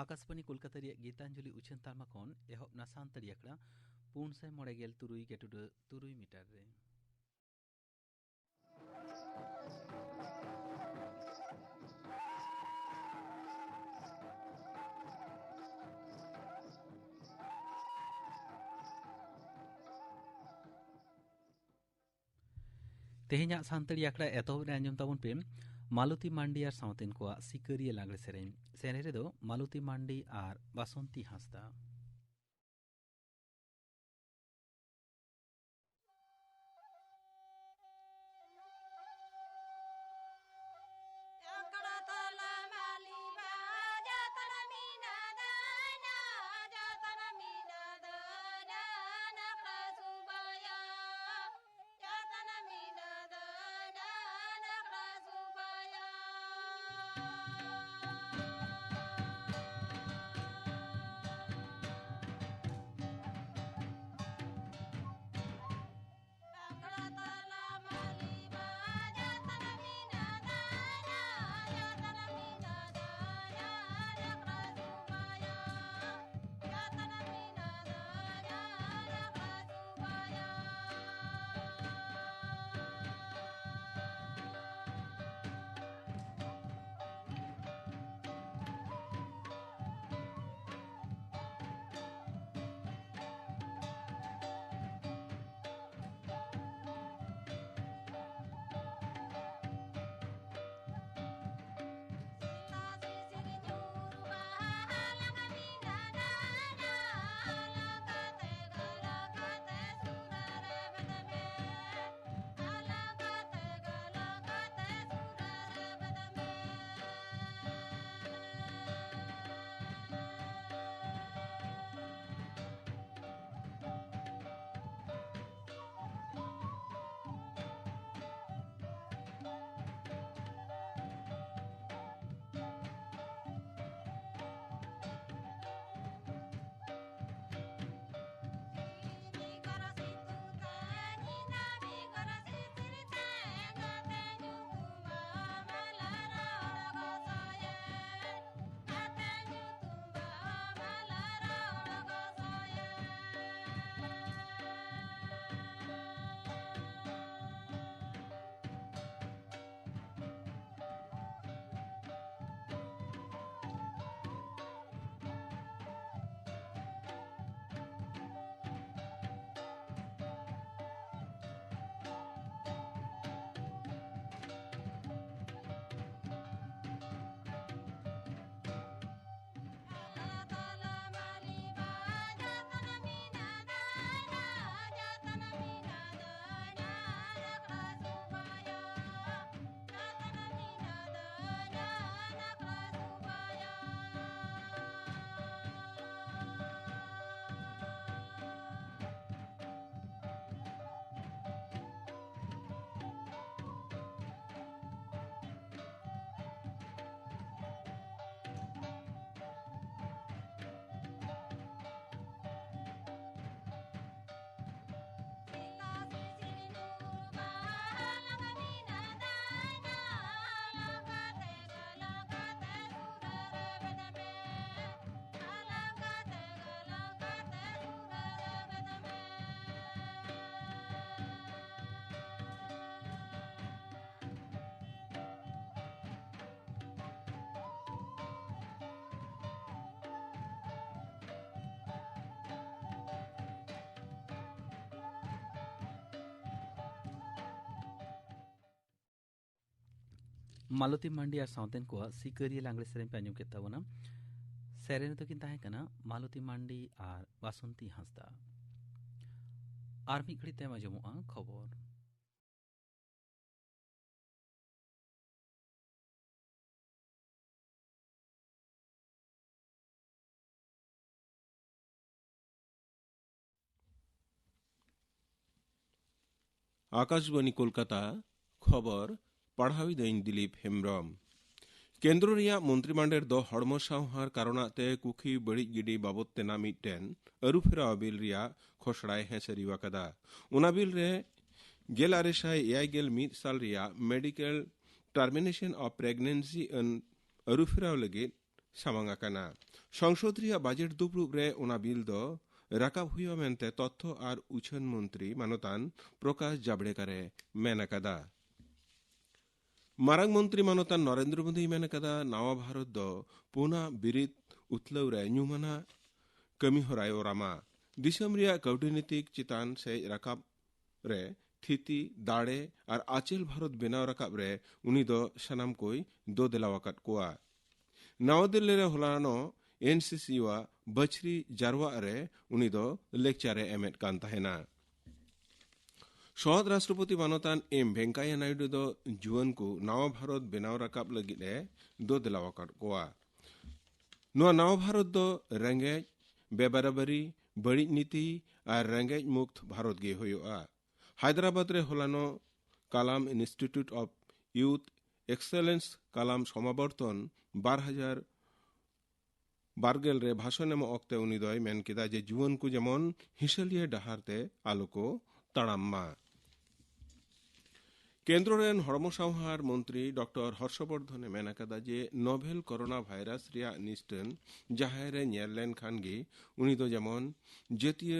आकाशवाणी कोलकाता गीतांजलि उछन तालमा खन एहब ना सानताड़ी आखड़ा 497.3 मीटर रे तेहेኛ सानताड़ी आखड़ा एतोहब रे आंजम ताबन पे मालती मांडी और सावतेन को सिकरिया लागड़े सेरें रे दो मालती मांडी और बासंती हांसदा। मालती मांडी और सावतेन को सिकरिया लांगड़े सेरें पे आंजम केता वना सेरेन तो किन ताहे कना मालती मांडी और बासंती हांसदा आर मी घड़ी तेम आंजमोआ खबर। आकाशवाणी कोलकाता खबर पढ़ावी दैन दिलीप हेम्ब्रम केंद्र रिया मंत्रिमंडल दो हड़मो सावहार कारणते कुखी बड़ी गिडी बाबत तेना मिटन अरुफेरा बिल रिया खसड़ाय हेसरी वाकदा उना बिल रे गेल आरेसाय एआई गेल मिद साल रिया मेडिकल टर्मिनेशन ऑफ प्रेगनेंसी अरुफेरा लगे सामांगाकाना संसद रिया बजट दुपुरुब रे उना बिल दो राकाब हुआ मेनते तथ्य और उछन मंत्री मानतान प्रकाश जावड़ेकर मेन कदा मारांग मंत्री मानतान नरेंद्र मोदी मेन कदा नवा भारत दो पुना बिरित उतलव रे न्यूमाना कमी होराय ओरामा दिसम रिया कौटनीतिक चितान से राकाब रे थिति दाड़े और आचल भारत बेनाव राकाब रे उनी दो सनाम कोई दो दिलावाकत कोआ नवा दिल्ली रे होलानो एनसीसी वा बछरी जारवा रे उनी दो लेक्चारे एमेट कान तहेना सौद राष्ट्रपति मानतान एम वेंकैया नायडू दो जुवन को नवा भारत बेनाव राकाब लगित दो दिलावाकत कोआ नवा नवा भारत दो रेंगेज बेबराबरी बड़ी नीति और रेंगेज मुक्त भारत गे होयोआ हैदराबाद रे होलानो Kalam institute of youth excellence Kalam समावर्तन 2000 बारगेल रे भाषण एम अक्ते उनी दय मेन केदा जे जुवन को जेमन हिसलिए डहारते आलोको ताड़ाम्मा केंद्र रेन हड़मो सावहार मंत्री डॉक्टर हर्षवर्धन मेन कदा जे नोवेल कोरोना भाइरस रिया निस्टन जाहेरे नेरलेन खानगी उनी दो जेमन जेतीय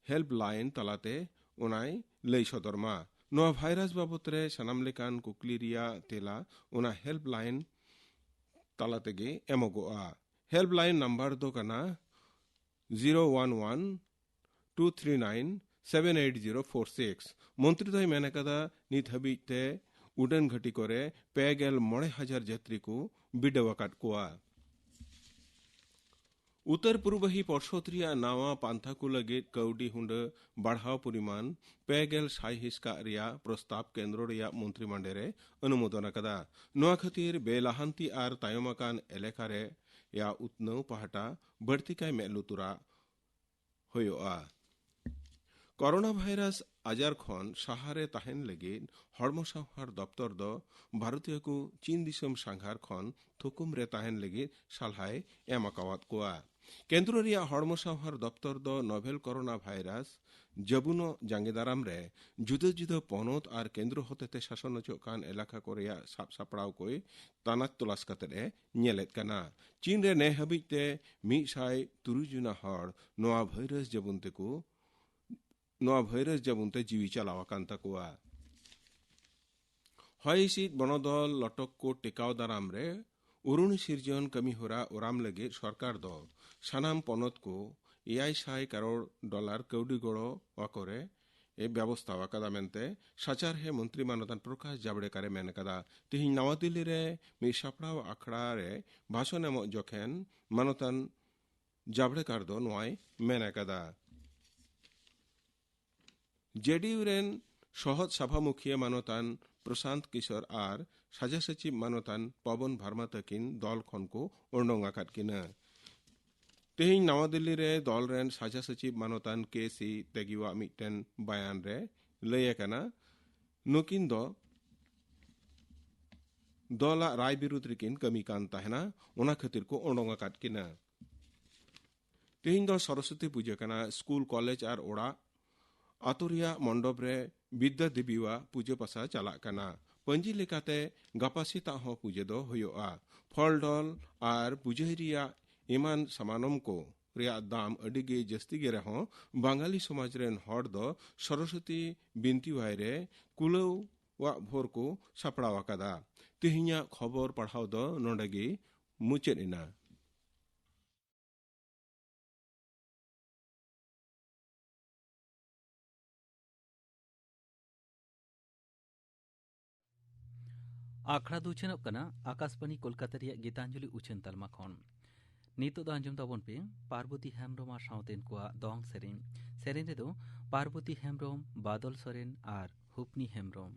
हेल्पलाइन तलाते उनाय लई सदरमा नोआ भाइरस बाबत रे सनाम लेकान कुकली रिया तेला उना हेल्पलाइन तलातेगे एमोगोआ हेल्पलाइन नंबर दो कना 011-239-78046 मंत्री दय मेन कदा नित हबीते उड़न घटी करे पेगेल 9,000 यात्री को बिडवाकाट कोआ उत्तर पूर्व ही पर्षद नावा पांथा को लगे कौडी हुंड बढ़ाव परिमाण पेगेल 6 हिस्का रिया प्रस्ताव केंद्र रिया मंत्रिमंडल रे अनुमोदन कदा नोआ खातिर बेलाहांती आर तायमाकान एलेका रे या उतनौ पहाटा बढ़ती काय मेलुतुरा होयोआ कोरोना भाइरस आजार खन साहारे ताहेन लगे हड़मो सावहार दफ्तर दो भारतीय को चीन दिसम सांघार खन थुकुम रे ताहेन लगे सालहाय एमाकावत कोआ केंद्र रिया हड़मो सावहार दफ्तर दो नोवेल कोरोना भाइरस जबुनो जांगेदाराम रे जुदा जुदा पनत और केंद्र होतेते शासन चोकान एलाका को रिया साप सापड़ाव कोई तानाक तलाश कतरे नेलेत कना चीन रे ने हबिते 103 जुना हड़ नोआ भाइरस जबुनते जीवी चलावा कांता कोआ हयसित बनदल लटक को टेकाव दाराम रे उरुण सिरजन कमी होरा ओराम लगे सरकार दो सानाम पनत को 6 करोड़ डॉलर कौडी गड़ो वाकोरे ए व्यवस्था वाकादा मेनते साचार है मंत्री मानतान प्रकाश जावड़ेकर मेन कदा तिहि नवा दिल्ली रे मी सापड़ाव आखड़ा रे भाषण एम जखेन मानतान जावड़ेकर दो नोय मेन कदा जेडीयू रेन सहज सभामुखी मानतान प्रशांत किशोर और साजा सचिव मानतान पवन वर्मा तकिन दल खन को उर्नोंगा काटकिन तेहिं नवा दिल्ली रे दल रेन साजा सचिव मानतान केसी तेगिवा मिटन बयान रे लय कना नुकिन दो दला राय विरुद्ध रिकिन कमी कान ताहेना ओना खातिर को उर्नोंगा काटकिन तेहिं दो सरस्वती पूजा कना स्कूल कॉलेज और ओड़ा आतोरिया मंडप रे विद्या देवीवा पूजा पासा चला कना पंजी लेकाते गापा सेता हो पूजे दो होयोआ फल डल और पूजहरिया इमान समानम को रिया दाम अडिगे जस्ती गे रहो बांगाली समाज रेन हड़ दो सरस्वती बिनती वायरे कुलौ वा भोर को सापड़ावा कदा तिहिया खबर पढ़ाव दो नोडगे मुचेना आखड़ा दो उछन आकाशवाणी कोलकाता रिया गीतांजलि उछन तलमा खन नितो दो आंजम ताबन पे पार्वती हेम्ब्रम और सावतेन कोआ दोंग सेरेन रे दो पार्वती हेम्ब्रम बादल सोरेन और हुपनी Hembrom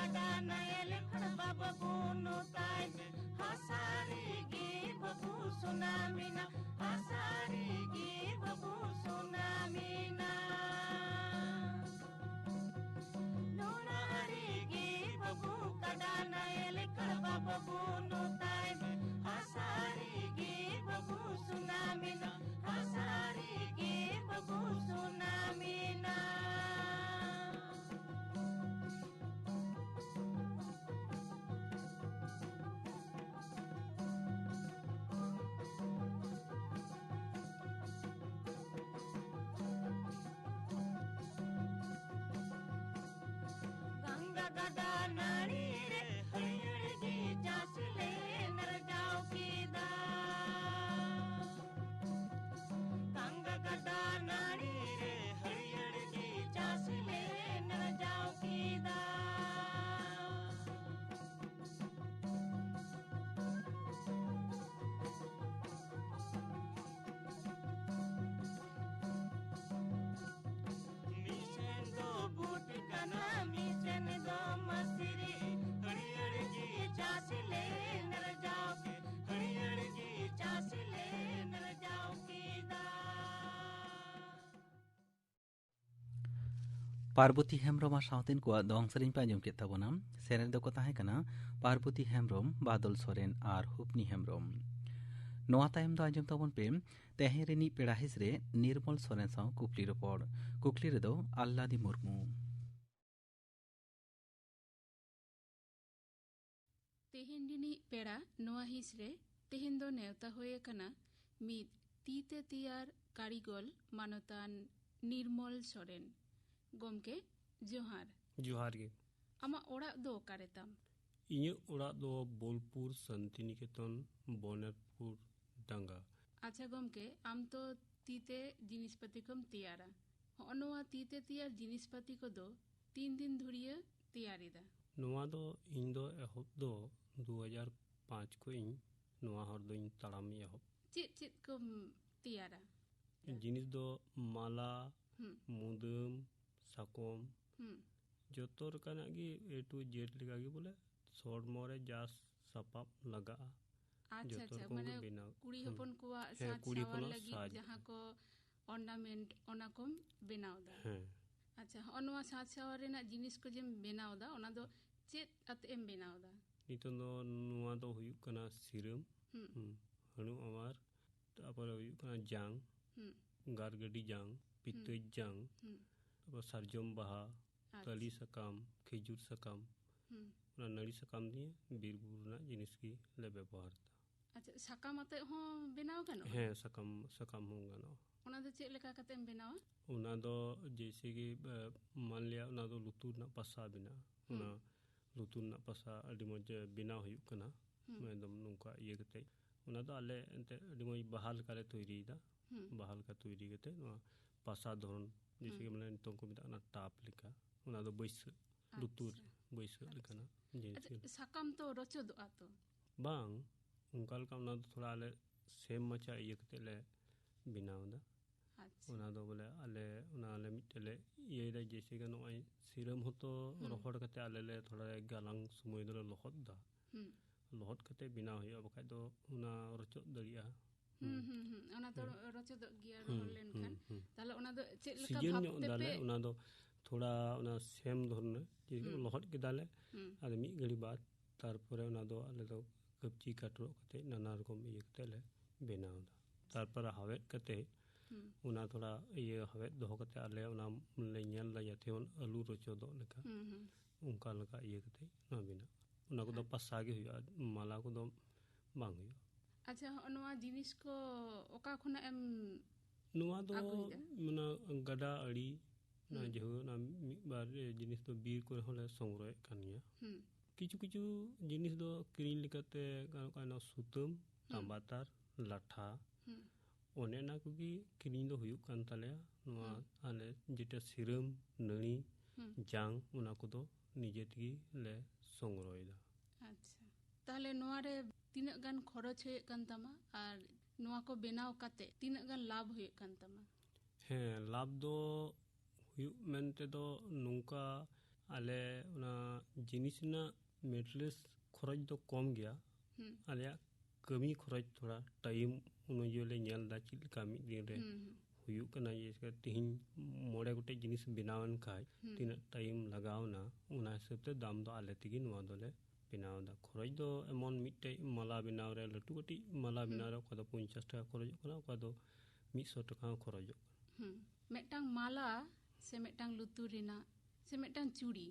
kada nayel khaba babu no tai hasari gi babu sunamina hasari gi babu sunamina nona ari gi babu kada nayel khaba babu no tai hasari gi babu sunamina hasari gi babu sunamina Parvati Hembrom साउतेन को दong सेरेñ पे आंजम केत ताबोना सेरेñ दो को ताहें कना पार्वती हेम्ब्रम बादल Soren are हुपनी Hembrom नोआ तायम दो आंजम ताबोन पे तेहें रेनी पेड़ा हिसरे निर्मल सोरेन साउ कुकली रपड़ कुकली रे दो आल्लादी मुर्मू तेहें दिनी पेड़ा नोआ हिसरे तेहें दो नेवता होए कना मिद तीते तियार कारीगल मानतान निर्मल सोरेन गोमके जोहार जोहार गे आमा ओड़ा दो कारेताम इnye ओड़ा दो बोलपुर शांतिनिकेतन बनेरपुर डांगा अच्छा गोमके आम तो तीते जिनिसपाति कम तियारा होनोआ तीते तियार जिनिसपाति को दो 3 दिन धुरिया तियारी दा नोआ दो इन दो एहब दो 2005 को इन नोआ हर दो इन तड़ामी एहब चित को तियारा जिनिस दो माला मुदम साकोम जोतो रकाना गी ए टू जेड लगा गी बोले शॉर्ट मोरे जास सपाप लगा अच्छा अच्छा माने कुड़ी हपन को साथ सावर लगी जहां को ऑर्नामेंट ओना को बनाव दा अच्छा ओनवा साथ सावर रेना जिनिस को जेम बनाव दा ओना दो चेत अत एम बनाव दा नितन दो नुआ दो हुयु कना सिरम हनु अमार तापर हुयु कना जांग गारगडी जांग पित्तई जांग सारजम बाहा तली सकाम खेजुर सकाम ना नड़ी सकाम दिए बीर बुरुना जिनिस की ले व्यवहार अच्छा सकाम अते हो बनाव गनो है सकाम हो गनो ओना दो चेक लेका कतेम बनावा ओना दो जैसे कि मान लिया ओना दो लुतुर ना पसा बिना ओना लुतुर ना पसा अडी मज बिना हुयु कना एकदम नुका ये कते ओना दो आले एंते अडी मज बहाल काले तैयारी दा बहाल का तैयारी कते पसा धरन जैसे कि मैंने तो को मिता ना टाप लिखा ओना दो बैस लुतुर बैस लिखाना अच्छा सकाम तो रचो दो आतो बांग उनकाल का ओना दो थोड़ा आले सेम मचा ये कते ले बिनाव दा ओना दो बोले आले मिटले ये दा जैसे कि नोय सिरम हो तो रोहड़ कते आले ले थोड़ा गालांग समय दो लोहद दा लोहद कते बिनाव होय बखा दो ओना रचो दरिया ओना तो रचो दो गियर होलेन खान ताले ओना दो चेक लेका सीजन भाप नो दाले ओना दो थोड़ा ओना सेम धरने जे लोहद के दाले आदि मी घड़ी बाद तारपरे ओना दो आले दो कपची काटरो कते नाना रकम ये कते ले बेनाव दा तारपर हवेत कते ओना थोड़ा ये हवेत दो कते आले ओना ले ñal ला याथे ओन आलू रचो दो लेका उनका लगा ये कते ना बिना ओना को दो पसागे हुआ माला को दो बांग हुआ अच्छा नोआ जिनिस को ओका खुना एम नोआ दो मना गडा अड़ी ना जो ना बार जिनिस दो बीर को होले संग्रह कानिया किछु किछु जिनिस दो किरिन लिकते काना सुतम तांबातार लाठा ओने ना कुगी किरिन दो हुयु कान तालेया नोआ आले जेटा सिरम नणी जांग ओना को दो निजे तगी ले संग्रह दा अच्छा ताले नोआ रे तीना गान खरच हुए कान तमा और नोआ को बेनाव काते तीना गान लाभ हुए कान तमा है लाभ दो हुयु मेनते दो नुका ᱟᱞᱮ ᱚᱱᱟ ᱡᱤᱱᱤᱥ ᱨᱮᱱᱟᱜ ᱢᱮᱴᱮᱨᱤᱭᱟᱞᱥ ᱠᱷᱚᱨᱚᱪ ᱫᱚ ᱠᱚᱢ ᱜᱮᱭᱟ ᱟᱞᱮᱭᱟᱜ ᱠᱟᱹᱢᱤ ᱠᱷᱚᱨᱚᱪ ᱛᱷᱚᱲᱟ ᱴᱟᱭᱤᱢ ᱚᱱᱩᱡᱟᱭᱤ ᱞᱮ ᱧᱮᱞ ᱮᱫᱟ ᱪᱮᱫ ᱞᱮᱠᱟ ᱢᱤᱫ ᱫᱤᱱ ᱨᱮ ᱦᱩᱭᱩᱜ ᱠᱟᱱᱟ ᱡᱮ ᱛᱤᱦᱤᱧ 9 ᱜᱚᱴᱮᱡ ᱡᱤᱱᱤᱥ ᱵᱮᱱᱟᱣᱮᱱ ᱠᱷᱟᱡ ᱛᱤᱱᱟᱹᱜ ᱴᱟᱭᱤᱢ ᱞᱟᱜᱟᱣᱱᱟ ᱚᱱᱟ ᱦᱤᱥᱟᱹᱵ ᱛᱮ ᱫᱟᱢ ᱫᱚ ᱟᱞᱮ ᱛᱮᱜᱮ ᱱᱚᱣᱟ ᱫᱚᱞᱮ ᱵᱮᱱᱟᱣ ᱮᱫᱟ ᱠᱷᱚᱨᱚᱪ ᱫᱚ ᱮᱢᱚᱱ ᱢᱤᱫᱴᱮᱡ ᱢᱟᱞᱟ ᱵᱮᱱᱟᱣ ᱨᱮ ᱞᱟᱹᱴᱩ ᱠᱟᱹᱴᱤᱡ ᱢᱟᱞᱟ ᱵᱮᱱᱟᱣ ᱨᱮ ᱚᱠᱟ ᱫᱚ 50 ᱴᱟᱠᱟ ᱠᱷᱚᱨᱚᱪᱚᱜ ᱠᱟᱱᱟ ᱚᱠᱟ ᱫᱚ 100 ᱴᱟᱠᱟ ᱦᱚᱸ ᱠᱷᱚᱨᱚᱪᱚᱜ ᱠᱟᱱᱟ ᱢᱤᱫᱴᱟᱝ ᱢᱟᱞᱟ ᱥᱮ ᱢᱤᱫᱴᱟᱝ ᱞᱩᱛᱩᱨ ᱨᱮᱱᱟᱜ ᱥᱮ ᱢᱤᱫᱴᱟᱝ ᱪᱩᱲᱤ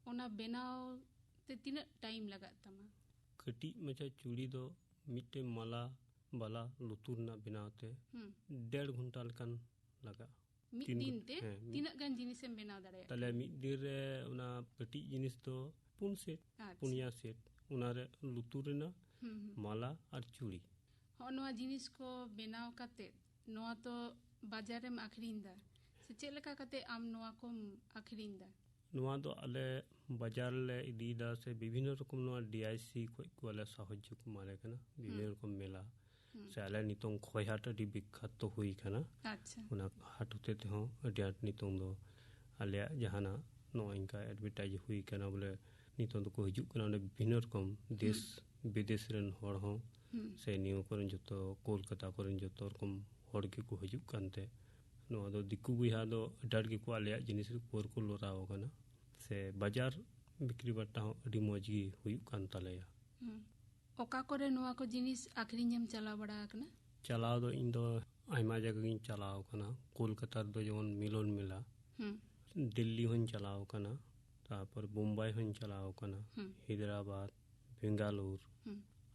ᱚᱱᱟ ᱵᱮᱱᱟᱣ te tinaᱹᱜ time lagak tama? Kati macam curi do mite mala bala lutur na benaw te 1.5 घंटा lekan laga. Mid din te tinaᱹᱜ gan jinis em benaw dareya? Tale mid din re una kati jinis do 4 set, 4 set. Una re lutur na mala ar curi. Ho noa jinis ko benaw kate noa to bajar em akhrin da. Se chet leka kate am noa kom akhrin da? Noa do ale bajar le idi da se bibhinno rokom noa DIC ko ale sahojjo ko male kana bibhinno rokom mela se ale nitong khoyhat adi bikhato hui kana ona hatute te ho adiat nitong do ale jahana no inka advertise hui kana bole nitong do ko hijuk kana ona bibhinno rokom desh bidesh ren hor ho se niu koren joto kolkata koren joto rokom hor ge ko hijuk kante noa do diku biha do adar ge ko ale jinis por ko loraw kana se bajar bikri batta adi moji huyuk kan taleya oka kore noa ko jinis akhriñ em chala bada kana chalao do indo aima jaga gin chalao kana kolkata do jemon milon mela Delhi हन चलाओ कना तापर मुंबई हन चलाओ कना हैदराबाद बेंगालुर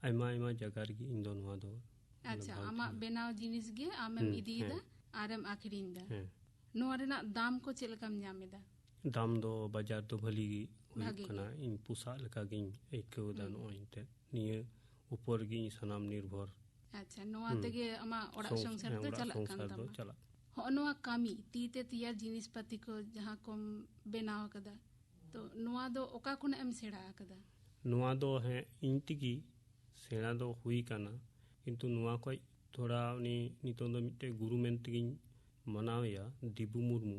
आइमा आइमा जगह गी इंदो नवा दो अच्छा आमा बेनाव जिनिस गे आमेम इदीदा आरम आखरिंदा नोआ रेना दाम को चेलकम ᱧᱟᱢᱮᱫᱟ दाम दो बाजार तो भली हुई कना इन पुसा लका गिन एकौ दान ओइते निये ऊपर गिन सनाम निर्भर अच्छा नोआ तेगे आमा ओड़ा संसार तो चला कान तमा हो नोआ कामी तीते तियार जिनिस पाती को जहां कोम बेनाव कदा तो नोआ दो ओका कोन एम सेड़ा कदा नोआ दो है इंतिगी सेड़ा दो हुई कना किंतु नोआ कोई थोड़ा उनी नितों दो मिटे गुरु मेंतगिन मनावया दिबु मुर्मु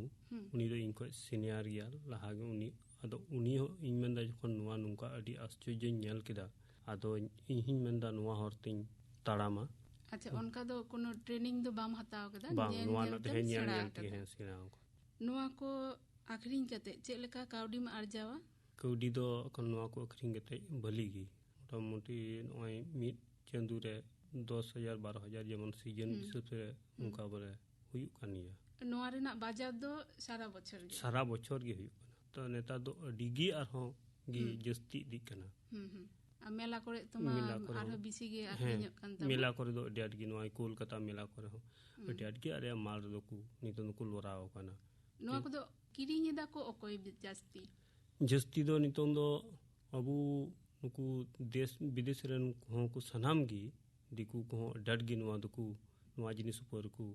उनी दो इनको सीनियर गिया लाहागे उनी अदो उनी हो इन मेंदा जखन नोआ नुंका अडी आश्चर्य ᱧᱮᱞ केदा अदो इहिन मेंदा नोआ हरतिन ताड़ामा अच्छा उनका दो कोनो ट्रेनिंग दो बाम हताव कदा बाम नोआ न ते ᱧᱮᱞ ते हैं सिनाओ नोआ को आखरिन कते चेक लेका काउडी मा अर्जावा काउडी दो अखन नोआ को आखरिन कते भलीगी मोटामोटी नोय मिड चंदू रे 10,000 12,000 जेमन सीजन हिसाब से उनका बोले हुयुक कानिया नोआ रेना बाजार दो सारा बछर गे हुयुक तो नेता दो डिगी आर हो गी जस्ती दी कना मेला करे तमा आरो बिसी गे आखिᱧᱚᱜ kan ta मेला करे दो डेट गी नोय कोलकाता मेला करे हो डेट गे अरे माल दो को नितन को लोराव कना नोआ को दो किरिኝ दा को ओकोय जस्ती दो नितन दो अबु नुकु देश विदेश रेन हो को सनाम गी दिकु को डेट गी नोआ दो को नोआ जिनिस पर को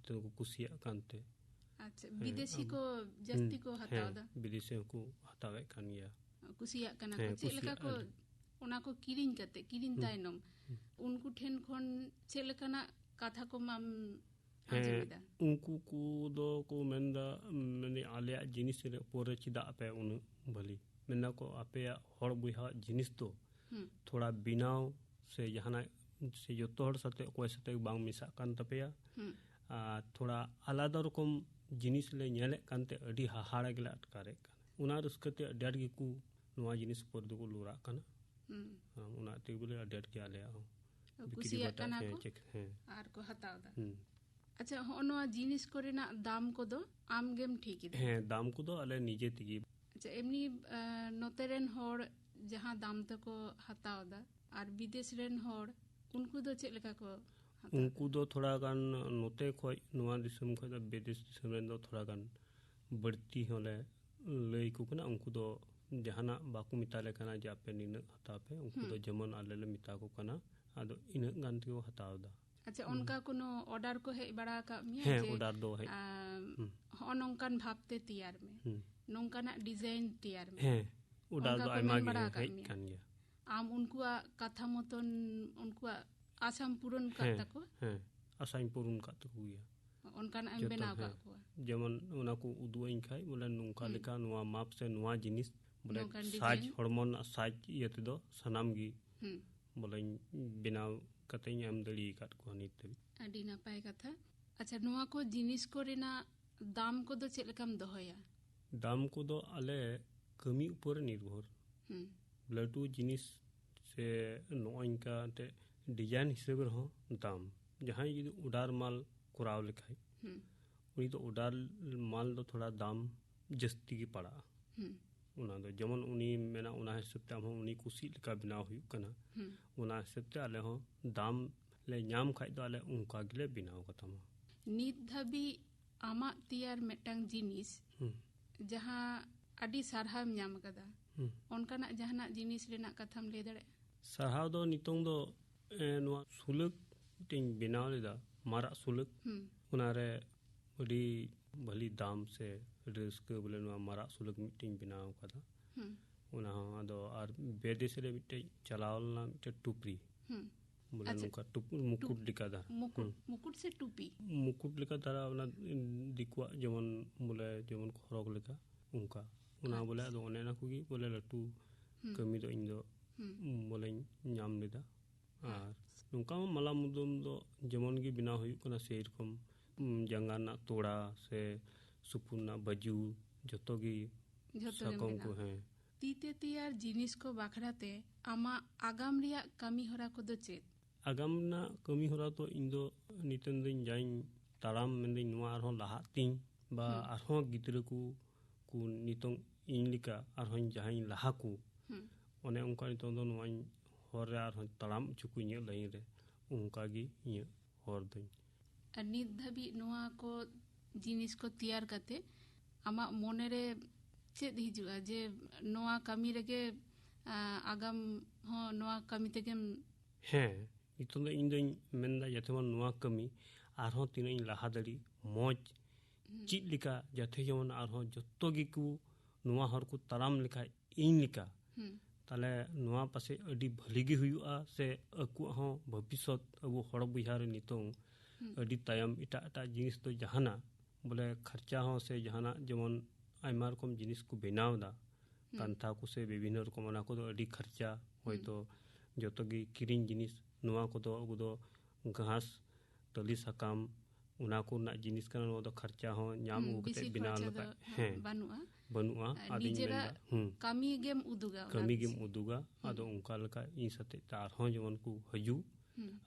तो को कुसिया कांते अच्छा विदेशी को जस्ती को हटावदा विदेशी को हटावे कानिया कुसिया कना को चेलका को ओना को किरिñ कते किरिñ तायनम उनको ठेन खन चेलकाना कथा को माम आजेदा उनको को दो को मेंदा माने आले जिनिस रे पोरे चिदा पे उन भली मेना को आपे हर बुहा जिनिस तो थोड़ा बिनाव से जहाना से जतो हर साथे कोई साथे बांग मिसा कान तपेया थोड़ा आलादा रकम जिनिस ले नेले कानते अडी हाहाड़ा गेला अटकारे कान उना रस्कते अडाड गे को नोआ जिनिस पर दो को लोरा काना उना ते बोले अडाड के आले हो कुसिया काना को आर को हतावदा अच्छा हो नोआ जिनिस कोरेना दाम को दो आम गेम ठीक है दाम को दो आले निजे तिगी अच्छा एमनी नोतेरेन होड़ जहां दाम तक हतावदा आर विदेश रेन होड़ उनको दो चेक लेका को उनको दो थोड़ा गान नोते खोय नोआ दिसम खोय द विदेश दिसम रेन दो थोड़ा गान बढ़ती होले लई को कना उनको दो जहाना बाकु मिताले कना जापे निन हता पे उनको दो जमन आलेले मिता को कना आदो इन गान को हतावदा अच्छा उनका कोनो ऑर्डर को है बड़ा का मिया है ऑर्डर दो है हो नोंकन भापते तैयार में नोंकना डिजाइन तैयार में है ऑर्डर दो आइमा है कानिया आम उनको कथा मतन उनको आसाम पूरन करता को आसाम पूरन करता को गया onkan em bena ka ko जेमन उना को उदुआ इन खाई बोले नुंका लेका नुआ माप से नुआ जिनिस बोले साज हॉर्मोन साज इयते दो सनाम गी बोले बिना कतई एम दली काट को नित ᱟᱹᱰᱤ ᱱᱟᱯᱟᱭ ᱠᱟᱛᱷᱟ ᱟᱪᱪᱷᱟ ᱱᱚᱣᱟ ᱠᱚ ᱡᱤᱱᱤᱥ ᱠᱚ ᱨᱮᱱᱟᱜ ᱫᱟᱢ ᱠᱚᱫᱚ ᱪᱮᱫ ᱞᱮᱠᱟᱢ ᱫᱚᱦᱚᱭᱟ दाम को दो आले कमी ऊपर निर्भर लटू जिनिस से नोइन का ते डिजाइन हिसाब रहो दाम जहां यदि उडार माल कुराव लिखाई उनी तो उडार माल दो थोड़ा दाम जस्ती की पड़ा उना दो जमन उनी मेना उना हिसाब ते हम उनी कुसी लिका बनाव हुई कना उना हिसाब ते आले हो दाम ले ᱧᱟᱢ खाई दो आले उनका गिले बनाव कथा मा ᱱᱤᱛ ᱫᱷᱟᱹᱵᱤᱡ ᱟᱢᱟᱜ ᱛᱮᱭᱟᱨ ᱢᱤᱫᱴᱟᱝ ᱡᱤᱱᱤᱥ ᱡᱟᱦᱟᱸ ᱟᱹᱰᱤ ᱥᱟᱨᱦᱟᱣ ᱧᱟᱢ ᱟᱠᱟᱫᱟ ᱚᱱᱠᱟᱱᱟᱜ ᱡᱟᱦᱟᱱᱟᱜ ᱡᱤᱱᱤᱥ ᱨᱮᱱᱟᱜ ᱠᱟᱛᱷᱟᱢ ᱞᱟᱹᱭ ᱫᱟᱲᱮᱭᱟᱜᱼᱟ ᱥᱟᱨᱦᱟᱣ ᱫᱚ ᱱᱤᱛᱚᱝ ᱫᱚ ᱱᱚᱣᱟ ᱥᱩᱞᱩᱠ ᱴᱤᱧ ᱵᱮᱱᱟᱣ ᱞᱮᱫᱟ ᱢᱟᱨᱟᱜ ᱥᱩᱞᱩᱠ ᱚᱱᱟᱨᱮ ᱟᱹᱰᱤ ᱵᱷᱟᱹᱞᱤ ᱫᱟᱢ ᱥᱮ ᱨᱟᱹᱥᱠᱟᱹ ᱵᱚᱞᱮ ᱱᱚᱣᱟ ᱢᱟᱨᱟᱜ ᱥᱩᱞᱩᱠ ᱢᱤᱫᱴᱤᱧ ᱵᱮᱱᱟᱣ ᱟᱠᱟᱫᱟ ᱚᱱᱟ ᱦᱚᱸ ᱟᱫᱚ ᱟᱨ ᱵᱮᱫᱮᱥ ᱨᱮ ᱢᱤᱫᱴᱮᱡ ᱪᱟᱞᱟᱣ ᱞᱮᱱᱟ ᱢᱤᱫᱴᱮᱡ ᱴᱩᱯᱨᱤ बोले नुका मुकुट लिखा था मुकुट से टूपी मुकुट लिखा था ना दिखवा जमन बोले जमन खरक लिखा उनका उना बोले अदो ओने ना कुगी बोले लटू कमी दो इंदो बोले ᱧᱟᱢ लेदा आर नुका मला मुदम दो जमन की बिना हुई कना से रकम जंगा ना तोड़ा से सुपुना बजू जतो की सकम को है तीते तैयार जिनिस को बाखराते आमा आगाम रिया कमी हरा को दो चेत आगाम ना कमी हरा तो इंदो नितन दिन जाइन ताराम मेंदे नुआ आरहों लाहा तिं बा आरहों गिद्र को नितों इन लिका आरहों जाइन लाहा को ओने उनका नितों दो नुआ हर रे आरहों ताराम चुकु इnye लाइन रे उनका गी इnye हर दिन नित धाबी नुआ को जिनिस को तैयार करते आमा मोने रे चेत हिजुआ जे नुआ कमी रेगे आगाम हो नुआ कमी तेगेम हैं इतो दो इन दोइन मेंदा जतेमन नुआ कमी आरहों तिनाई लाहा दड़ी मौज चित लिका जते जमन आरहों जत्तो गिकु नुआ हर को ताराम लिखा इन लिका ताले नुआ पासे अडी भली गी हुयुआ से अकु हो भविष्यत अबु हड़ बुझार नितों अडी तायम इटा इटा जिनिस तो जहाना बोले खर्चा हो से जहाना जमन आयमा रकम जिनिस को बनाव दा कांथा को से विभिन्न रकम ओना को अडी खर्चा होय तो जतो गी किरिन जिनिस नुआ को दो अगु दो घास तली सकाम उना को ना जिनिस का नो दो खर्चा हो ᱧᱟᱢ उगते बिना लगा है बनुआ आदि मेंदा कमी गेम उदुगा आदो उनका लका इन सते तार हो जवन को हजू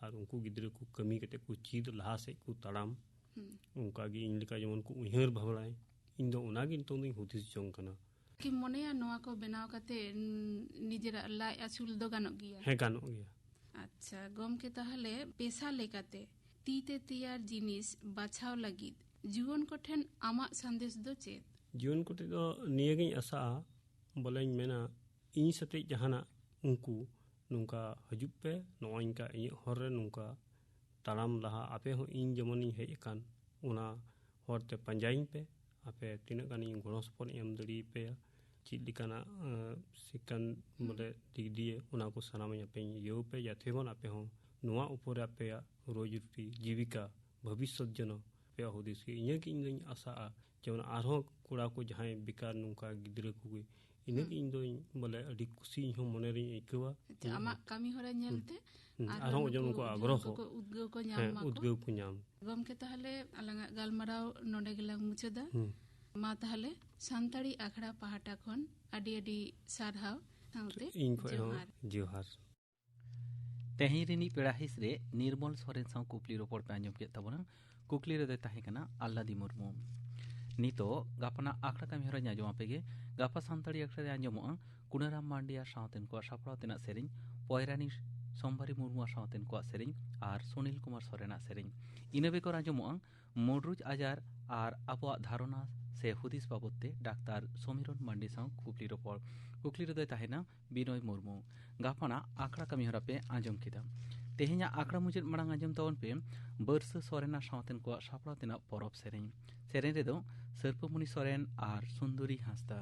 और उनको गिद्र को कमी कते को चीद लहा से को तड़ाम उनका गी इन लका जवन को उहर भवलाय इन दो उना गिन तो नहीं हुदिस जों कना कि मोनेया नोआ को बनाव कते निजेरा लाई आसुल दो गानो गिया है गानो गिया अच्छा गमके ताहले पेशा लेकाते तीते तैयार जिनिस बाछाव लगिद जीवन को ठेन आमा संदेश दो चेत जीवन को दो नियगिन आशा बोले मेना इन सते जहाना उनको नुका हजुप पे नोइन का इ हर नुका ताराम लहा आपे हो इन जमनी हे कान उना हरते पंजाइन पे आपे तिना गानी गणो सपोर्ट एम दड़ी पे चिलिकाना सिकन बोले दिग दिए उना को सनाम पे यो पे याथे बन आपे हो नुआ ऊपर आपे रोजी जीविका भविष्य जन पे होदिस के इने की इन आशा जवन आरो कुड़ा को जहां बेकार नुका गिद्र को इने की इन बोले अडी खुशी हो मने रे एकवा आमा कमी होरा नेलते आरो जवन को आग्रह को उद्गव को ᱧᱟᱢ माको उद्गव को ᱧᱟᱢ गमके ताहले अलंगा गालमाराव नोडे गेलांग मुचदा मा ताहले सान्ताड़ी आखड़ा पहाटा खन आडी आडी सारहाव साउते जोहार तेही रिनी पेड़ा हिस रे निर्मल सोरेन साउ कुकली रोपड़ पे आंजम के तबना कुकली रे ताहे कना आल्लादी मुर्मू नितो गापना आखड़ा कामी हरा ᱧᱟᱡᱚᱢ आपेगे गापा सान्ताड़ी आखड़ा रे आंजमोआ कुनाराम मांडिया साउतेन को सापड़ाव तेना सेरिन पयरानी सोमबारी मुर्मू साउतेन को सेरिन आर सुनील कुमार सोरेना सेरिन इना बेकर आंजमोआ मोडरुज आजार आर आबोआ धारणा से हुदिस बाबते डाक्तार समीरन मांडी साउ कुकली रे ताहेना बिनय मुर्मू गापाना आखड़ा कामी हरा पे आंजम किदा तेहेኛ आखड़ा मुचेद मांग आंजम तवन पे बर्ष सोरेना साउतेन को सापड़ाव तेना परब सेरेन रे दो सर्पमुनि सोरेन आर सुंदरी हांसदा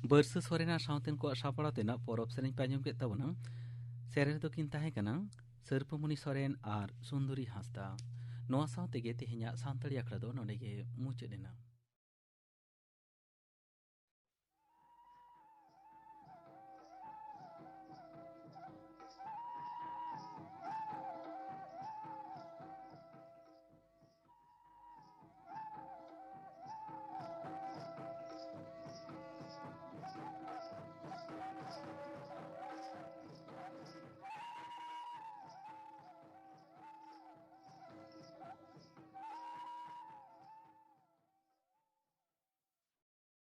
बरसा सोरेना सावतेन को सापड़ा तेना पोरब सेरेन पे आंजम के तबना सेरेन तो किन ताहे कना सर्पमुनि सोरेन आर सुंदरी हांसदा नोआ सावते गे तेहेnya सानताड़ी आखड़ा दो नोडे गे मुचाद एना।